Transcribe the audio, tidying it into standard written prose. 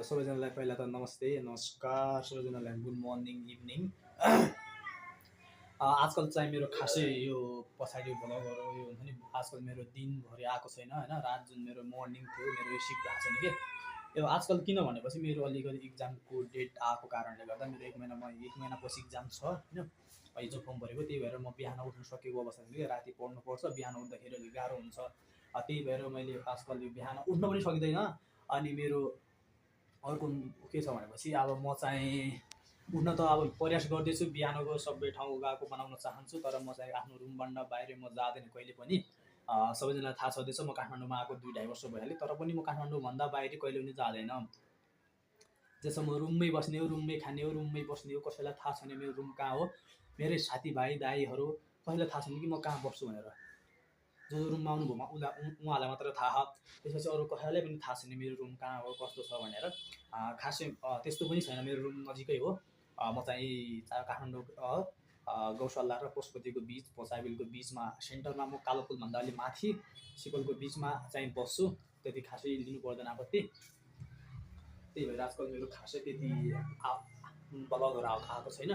सबैजनालाई पहिला त नमस्ते नमस्कार सबैजनालाई गुड मर्निङ इभिनिङ। आजकल चाहिँ मेरो खासै यो पछाडि भ्लगहरू यो हुन्छ नि, आजकल मेरो दिनभरि आएको छैन होइन। रात जुन मेरो मर्निङ थियो मेरो यो सिफ्ट भएको छैन कि यो आजकल, किन भनेपछि मेरो अलिकति इक्जामको डेट आएको कारणले गर्दा मेरो एक महिनापछि इक्जाम छ होइन। हिजो फर्म भरेको, त्यही भएर म बिहान उठ्नु सकेको अवस्था छैन कि, राति पढ्नुपर्छ, बिहान उठ्दाखेरि अलिक गाह्रो हुन्छ। त्यही भएर मैले आजकल यो बिहान उठ्न पनि सकिँदैन। अनि मेरो अर्को के छ भनेपछि अब म चाहिँ उठ्न त अब प्रयास गर्दैछु, बिहानको सबै ठाउँ गएको बनाउन चाहन्छु, तर म चाहिँ आफ्नो रुमभन्दा बाहिर म जाँदैन कहिले पनि। सबैजनालाई थाहा छँदैछ म काठमाडौँमा आएको 2-2.5 वर्ष भइहाल्यो, तर पनि म काठमाडौँभन्दा बाहिर कहिले पनि जाँदैन। त्यसमा म रुममै बस्ने हो, रुममै खाने हो, रुममै बस्ने हो। कसैलाई थाहा छैन मेरो रुम कहाँ हो। मेरै साथीभाइ दाईहरू कसैलाई थाहा छैन कि म कहाँ बस्छु भनेर। जो रुममा आउनुभयो उहाँलाई मात्र थाहा। त्यसपछि अरू कसैलाई पनि थाहा छैन मेरो रुम कहाँ हो कस्तो छ भनेर। खासै त्यस्तो पनि छैन, मेरो रुम नजिकै हो। म चाहिँ काठमाडौँ गौशाला र पशुपतिको बिच पचाइबिलको बिचमा सेन्टरमा, म कालो पुलभन्दा अलि माथि सिपलको बिचमा चाहिँ बस्छु। त्यति खासै लिनु पर्दैन आपत्ति। त्यही भएर आजकल मेरो खासै त्यति ब्लगहरू आएको छैन।